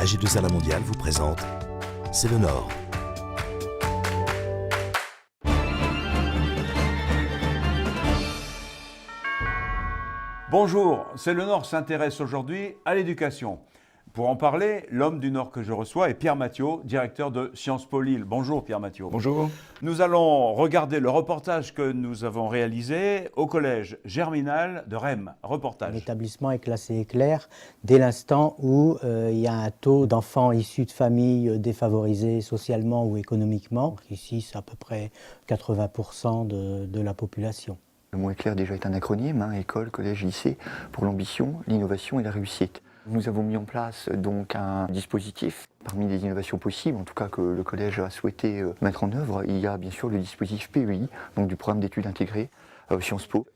AG2A La Mondiale vous présente C'est le Nord. Bonjour, C'est le Nord s'intéresse aujourd'hui à l'éducation. Pour en parler, l'homme du Nord que je reçois est Pierre Mathiot, directeur de Sciences Po Lille. Bonjour Pierre Mathiot. Bonjour. Nous allons regarder le reportage que nous avons réalisé au collège Germinal de Rheims. Reportage. L'établissement est classé éclair dès l'instant où il y a un taux d'enfants issus de familles défavorisées socialement ou économiquement. Donc ici, c'est à peu près 80% de la population. Le mot éclair déjà est un acronyme, école, collège, lycée, pour l'ambition, l'innovation et la réussite. Nous avons mis en place donc un dispositif. Parmi les innovations possibles, en tout cas que le collège a souhaité mettre en œuvre, il y a bien sûr le dispositif PEI, donc du programme d'études intégrées Sciences Po.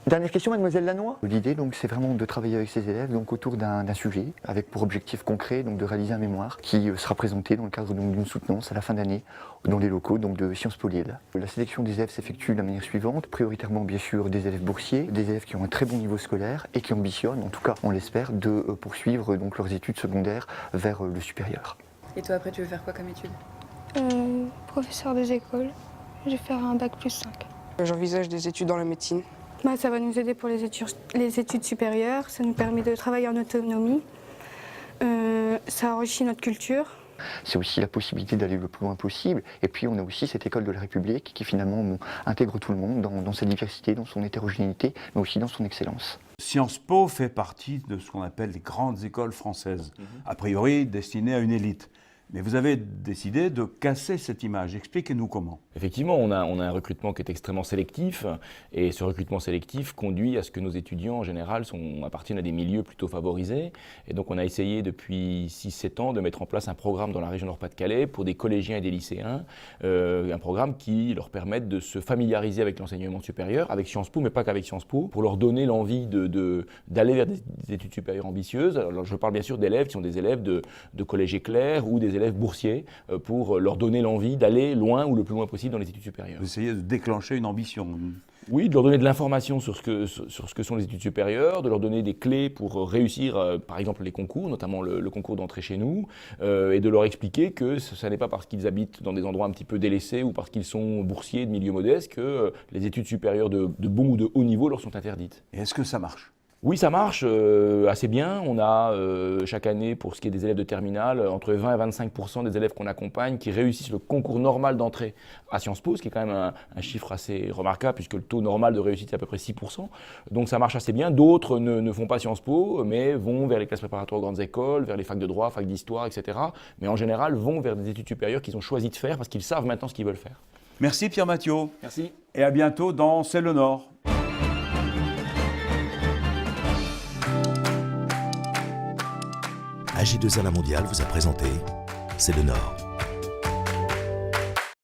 Dernière question, mademoiselle Lannoy. L'idée, donc, c'est vraiment de travailler avec ces élèves donc, autour d'un sujet, avec pour objectif concret donc, de réaliser un mémoire qui sera présenté dans le cadre d'une soutenance à la fin d'année dans les locaux donc, de Sciences Po Lille. La sélection des élèves s'effectue de la manière suivante, prioritairement bien sûr des élèves boursiers, des élèves qui ont un très bon niveau scolaire et qui ambitionnent, en tout cas on l'espère, de poursuivre donc, leurs études secondaires vers le supérieur. Et toi après tu veux faire quoi comme études? Professeur des écoles, je vais faire un bac+5. J'envisage des études dans la médecine. Ça va nous aider pour les études supérieures, ça nous permet de travailler en autonomie, ça enrichit notre culture. C'est aussi la possibilité d'aller le plus loin possible. Et puis on a aussi cette école de la République qui finalement intègre tout le monde dans sa diversité, dans son hétérogénéité, mais aussi dans son excellence. Sciences Po fait partie de ce qu'on appelle les grandes écoles françaises, a priori destinées à une élite. Mais vous avez décidé de casser cette image. Expliquez-nous comment. Effectivement, on a un recrutement qui est extrêmement sélectif et ce recrutement sélectif conduit à ce que nos étudiants en général appartiennent à des milieux plutôt favorisés. Et donc on a essayé depuis 6-7 ans de mettre en place un programme dans la région Nord-Pas-de-Calais pour des collégiens et des lycéens, un programme qui leur permette de se familiariser avec l'enseignement supérieur, avec Sciences Po, mais pas qu'avec Sciences Po, pour leur donner l'envie d'aller vers des études supérieures ambitieuses. Alors je parle bien sûr d'élèves qui sont des élèves de collège éclair ou des élèves boursiers pour leur donner l'envie d'aller loin ou le plus loin possible dans les études supérieures. Vous essayez de déclencher une ambition. Oui, de leur donner de l'information sur ce que sont les études supérieures, de leur donner des clés pour réussir, par exemple, les concours, notamment le concours d'entrée chez nous, et de leur expliquer que ce n'est pas parce qu'ils habitent dans des endroits un petit peu délaissés ou parce qu'ils sont boursiers de milieux modestes que les études supérieures de bon ou de haut niveau leur sont interdites. Et est-ce que ça marche ? Oui, ça marche assez bien. On a chaque année, pour ce qui est des élèves de terminale, entre 20 et 25% des élèves qu'on accompagne qui réussissent le concours normal d'entrée à Sciences Po, ce qui est quand même un chiffre assez remarquable puisque le taux normal de réussite est à peu près 6%. Donc ça marche assez bien. D'autres ne font pas Sciences Po, mais vont vers les classes préparatoires aux grandes écoles, vers les facs de droit, facs d'histoire, etc. Mais en général, vont vers des études supérieures qu'ils ont choisi de faire parce qu'ils savent maintenant ce qu'ils veulent faire. Merci Pierre Mathiot. Merci. Et à bientôt dans C'est le Nord. AG2A La Mondiale vous a présenté C'est le Nord.